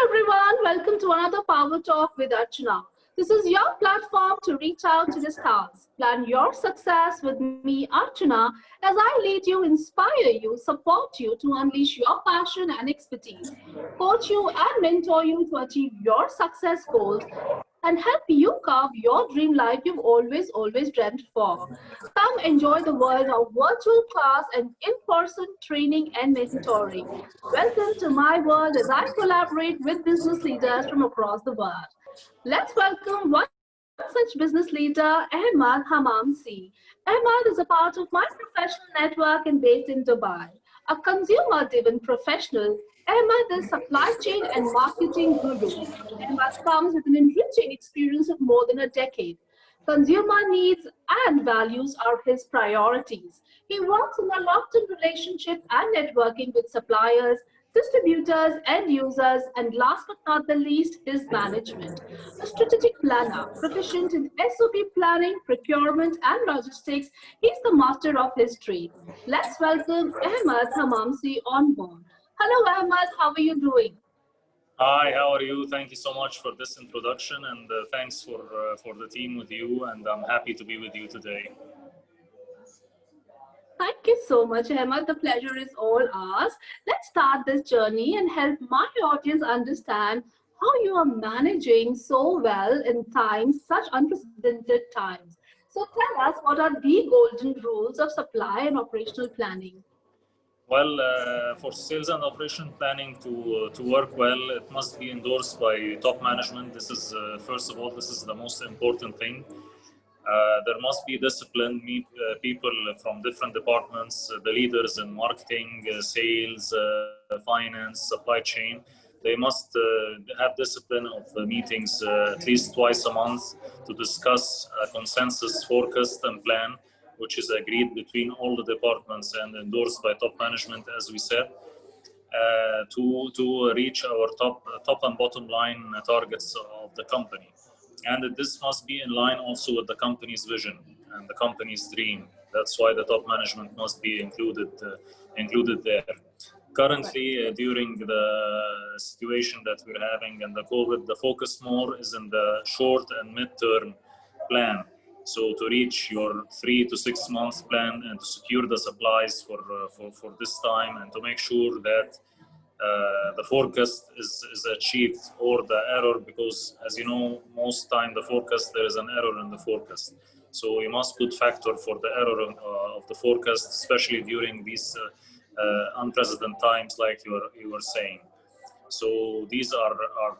everyone, welcome to another Power Talk with Archana. This is your platform to reach out to the stars. Plan your success with me, Archana, as I lead you, inspire you, support you to unleash your passion and expertise, coach you and mentor you to achieve your success goals, and help you carve your dream life you've always dreamt for. Come enjoy the world of virtual class and in-person training and mentoring. Welcome to my world as I collaborate with business leaders from across the world. Let's welcome one such business leader, Ahmad Hamamsi. Ahmad is a part of my professional network and based in Dubai. A consumer-driven professional, Ahmad is supply chain and marketing guru. Ahmad comes with an enriching experience of more than a decade. Consumer needs and values are his priorities. He works in a long-term relationship and networking with suppliers, distributors, end users, and last but not the least, his management. A strategic planner, proficient in SOP planning, procurement, and logistics, he's the master of his trade. Let's welcome Ahmad Hamamsi on board. Hello, Ahmad. How are you doing? Hi, how are you? Thank you so much for this introduction, and thanks for the team with you. And I'm happy to be with you today. Thank you so much, Ahmad. The pleasure is all ours. Let's start this journey and help my audience understand how you are managing so well in times, such unprecedented times. So tell us, what are the golden rules of supply and operational planning? Well, for sales and operation planning to work well, it must be endorsed by top management. This is first of all, this is the most important thing. There must be disciplined people from different departments, the leaders in marketing, sales, finance, supply chain. They must have discipline of meetings at least twice a month to discuss a consensus forecast and plan, which is agreed between all the departments and endorsed by top management, as we said, to reach our top and bottom line targets of the company. And this must be in line also with the company's vision and the company's dream. That's why the top management must be included there. Currently, during the situation that we're having and the COVID, the focus more is in the short and mid-term plan. So to reach your 3 to 6 months plan and to secure the supplies for this time, and to make sure that the forecast is achieved, or the error, because as you know, most time the forecast, there is an error in the forecast. So you must put factor for the error of the forecast, especially during these unprecedented times like you were saying. So these are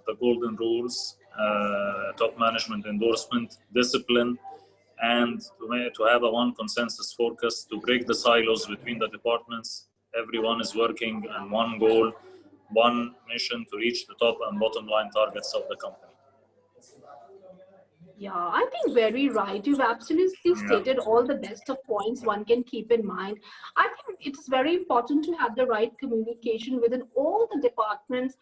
the golden rules: top management endorsement, discipline, and to have a one consensus forecast, to break the silos between the departments. Everyone is working on one goal, one mission, to reach the top and bottom line targets of the company. Yeah, I think very right. You've absolutely Yeah. stated all the best of points one can keep in mind. I think it's very important to have the right communication within all the departments.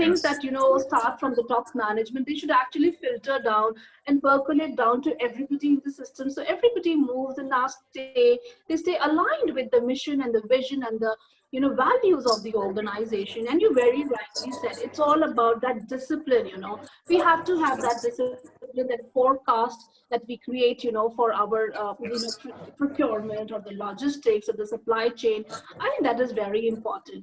Things Yes. that, start from the top management, they should actually filter down and percolate down to everybody in the system. So everybody moves and now they stay aligned with the mission and the vision and the values of the organization. And you very rightly said, it's all about that discipline. We have to have that discipline, that forecast that we create, for our Yes. procurement or the logistics or the supply chain. I think that is very important.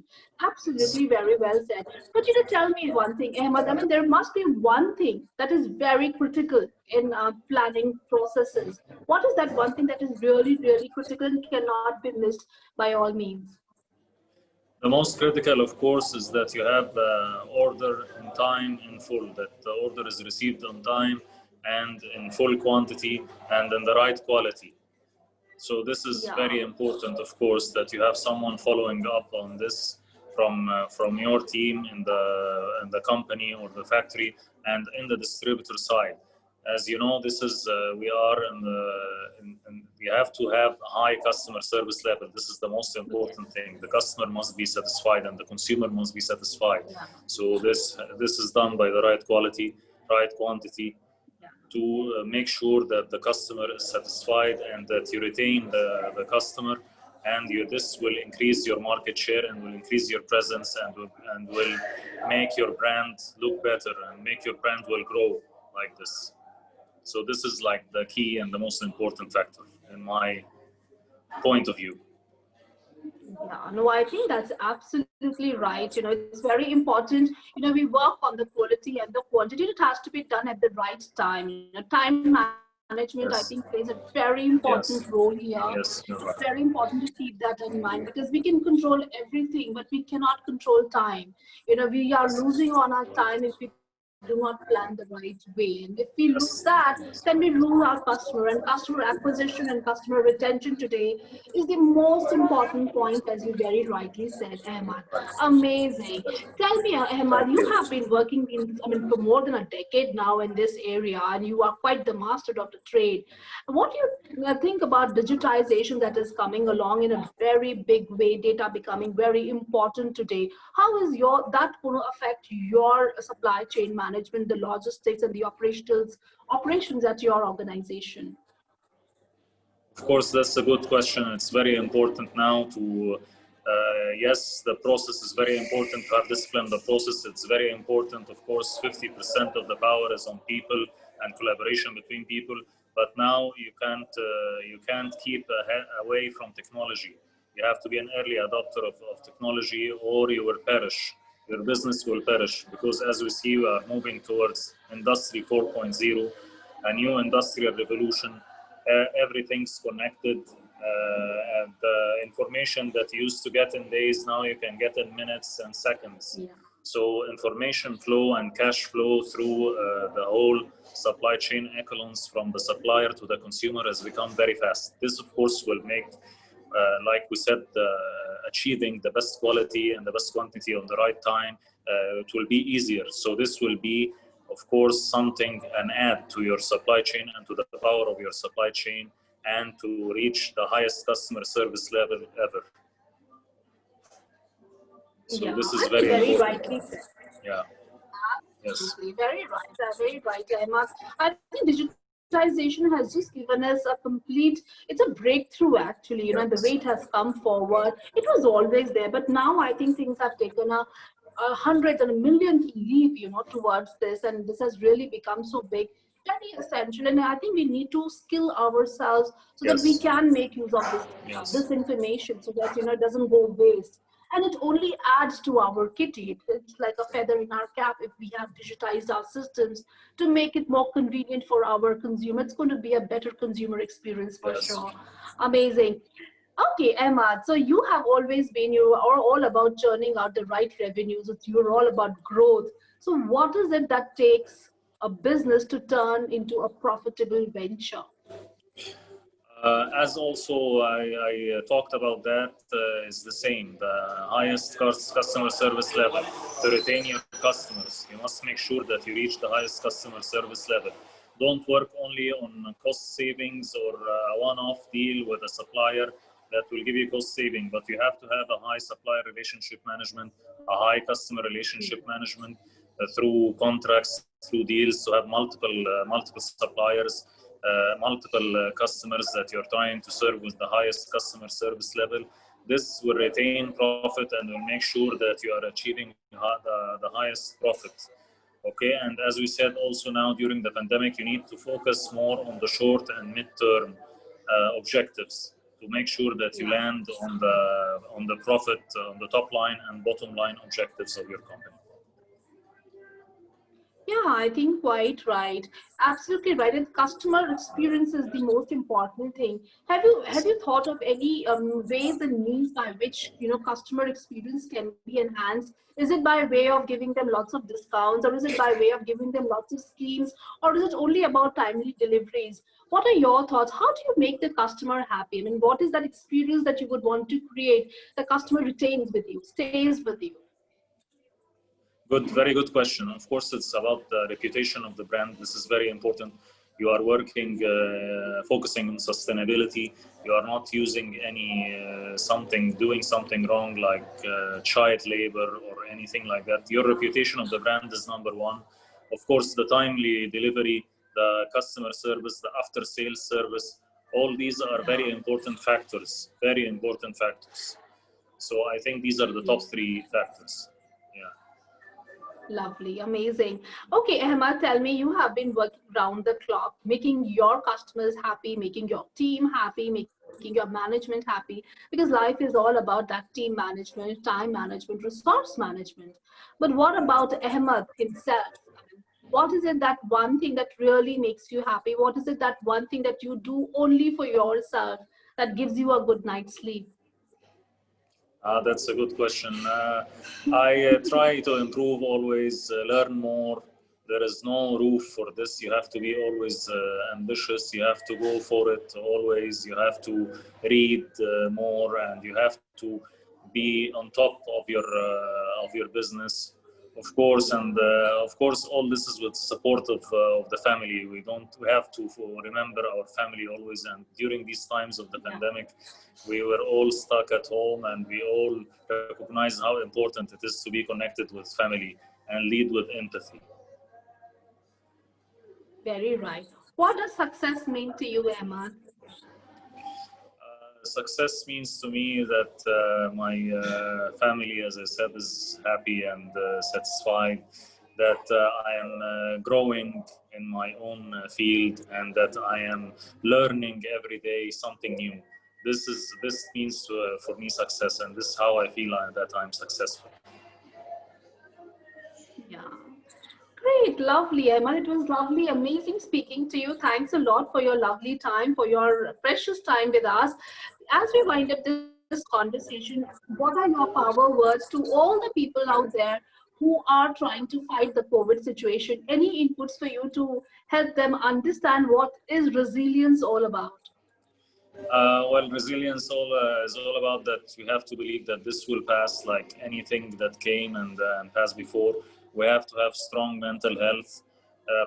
Absolutely, very well said. But tell me one thing, Ahmad. I mean, there must be one thing that is very critical in planning processes. What is that one thing that is really critical and cannot be missed by all means? The most critical, of course, is that you have order in time, in full, that the order is received on time and in full quantity and in the right quality. So this is very important, of course, that you have someone following up on this from your team in the company or the factory and in the distributor side. As you know, this is we are we have to have a high customer service level. This is the most important thing. The customer must be satisfied and the consumer must be satisfied. So this is done by the right quality, right quantity, to make sure that the customer is satisfied and that you retain the customer and this will increase your market share and will increase your presence and will make your brand look better and make your brand will grow like this. So this is like the key and the most important factor in my point of view. Yeah, no, I think that's absolutely right. It's very important. We work on the quality and the quantity. It has to be done at the right time. Time management, I Yes. think, plays a very important Yes. role here. Yes, you're right. It's very important to keep that in mind, because we can control everything, but we cannot control time. We are losing on our time if we do not plan the right way. And if we lose Yes. that, then we lose our customer. And customer acquisition and customer retention today is the most important point, as you very rightly said, Ahmad. Amazing. Tell me, Ahmad, Thank you you. have been working for more than a decade now in this area, and you are quite the master of the trade. What do you think about digitization that is coming along in a very big way, data becoming very important today? How is that going to affect your supply chain management, the logistics and the operations at your organization? Of course, that's a good question. It's very important now to, yes, the process is very important to have discipline. The process, it's very important. Of course, 50% of the power is on people and collaboration between people. But now you can't keep away from technology. You have to be an early adopter of technology, or you will perish. Your business will perish, because as we see, we are moving towards Industry 4.0, a new industrial revolution. Everything's connected, and the information that you used to get in days, now you can get in minutes and seconds. Yeah. So information flow and cash flow through the whole supply chain echelons, from the supplier to the consumer, has become very fast. This, of course, will make, like we said, achieving the best quality and the best quantity on the right time, it will be easier. So this will be, of course, something, an add to your supply chain and to the power of your supply chain, and to reach the highest customer service level ever. So Yeah, this is I think very very important. rightly said. Yeah. Yes. Absolutely, very right, Ahmad. I think digitization has just given us a complete, it's a breakthrough actually, and the Yes. way it has come forward. It was always there, but now I think things have taken a hundred and a millionth leap, towards this, and this has really become so big, very essential. And I think we need to skill ourselves so that we Yes. can make use of Yes. this information, so that it doesn't go waste. And it only adds to our kitty. It's like a feather in our cap if we have digitized our systems to make it more convenient for our consumer. It's going to be a better consumer experience for Yes. sure. Amazing. Okay, Ahmad, so you have always been, you are all about churning out the right revenues. You're all about growth. So what is it that takes a business to turn into a profitable venture? As also I talked about, that is the same. The highest customer service level. To retain your customers, you must make sure that you reach the highest customer service level. Don't work only on cost savings or a one-off deal with a supplier that will give you cost saving, but you have to have a high supplier relationship management, a high customer relationship management, through contracts, through deals, to have multiple suppliers, multiple customers that you're trying to serve with the highest customer service level. This will retain profit and will make sure that you are achieving the highest profit. Okay, and as we said also, now during the pandemic, you need to focus more on the short and mid-term objectives, to make sure that you land on the profit, on the top line and bottom line objectives of your company. Yeah, I think quite right. Absolutely right. And customer experience is the most important thing. Have you thought of any ways and means by which customer experience can be enhanced? Is it by way of giving them lots of discounts, or is it by way of giving them lots of schemes, or is it only about timely deliveries? What are your thoughts? How do you make the customer happy? I mean, what is that experience that you would want to create? The customer retains with you, stays with you. Good, very good question. Of course, it's about the reputation of the brand. This is very important. You are working, focusing on sustainability. You are not using doing something wrong, like child labor or anything like that. Your reputation of the brand is number one. Of course, the timely delivery, the customer service, the after-sales service, All these are very important factors, very important factors. So I think these are the top three factors. Yeah. Lovely, amazing. Okay, Ahmad, tell me, you have been working round the clock, making your customers happy, making your team happy, making your management happy, because life is all about that team management, time management, resource management. But what about Ahmad himself? What is it, that one thing that really makes you happy? What is it, that one thing that you do only for yourself that gives you a good night's sleep? That's a good question. I try to improve always, learn more. There is no roof for this. You have to be always ambitious. You have to go for it always. You have to read more, and you have to be on top of your business, of course. And of course, all this is with support of the family. We have to remember our family always. And during these times of the pandemic, we were all stuck at home, and we all recognize how important it is to be connected with family and lead with empathy. Very right. What does success mean to you, Ahmad? Success means to me that my family, as I said, is happy and satisfied, that I am growing in my own field, and that I am learning every day something new. This means for me success, and this is how I feel that I'm successful. Yeah. Great, lovely, Emma. It was lovely, amazing speaking to you. Thanks a lot for your lovely time, for your precious time with us. As we wind up this conversation, what are your power words to all the people out there who are trying to fight the COVID situation? Any inputs for you to help them understand what is resilience all about? Well, resilience is all about that we have to believe that this will pass, like anything that came and passed before. We have to have strong mental health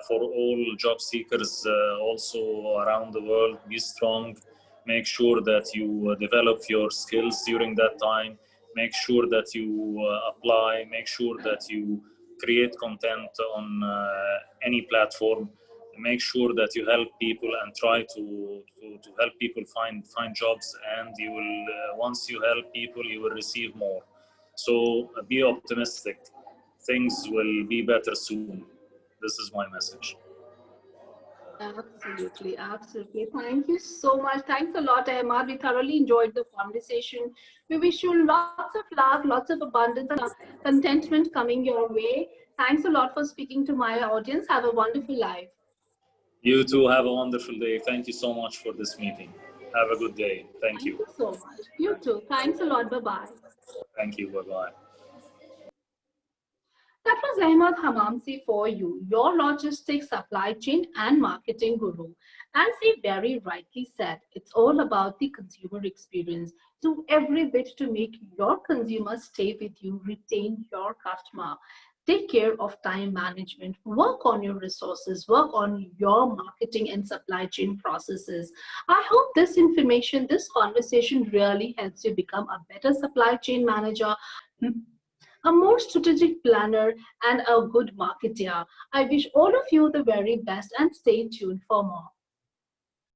for all job seekers also around the world. Be strong. Make sure that you develop your skills during that time. Make sure that you apply. Make sure that you create content on any platform. Make sure that you help people and try to help people find jobs, and you will once you help people you will receive more. So be optimistic, things will be better soon. This is my message. Absolutely, absolutely. Thank you so much. Thanks a lot, Ahmad. We thoroughly enjoyed the conversation. We wish you lots of luck, lots of abundance, and contentment coming your way. Thanks a lot for speaking to my audience. Have a wonderful life. You too, have a wonderful day. Thank you so much for this meeting. Have a good day. Thank Thank you. you so much. You too. Thanks a lot. Bye bye. Thank you. Bye bye. That was Ahmad Hamamsi for you, your logistics, supply chain, and marketing guru. As he very rightly said, it's all about the consumer experience. Do every bit to make your consumer stay with you, retain your customer. Take care of time management, work on your resources, work on your marketing and supply chain processes. I hope this information, this conversation really helps you become a better supply chain manager, a more strategic planner, and a good marketer. I wish all of you the very best and stay tuned for more.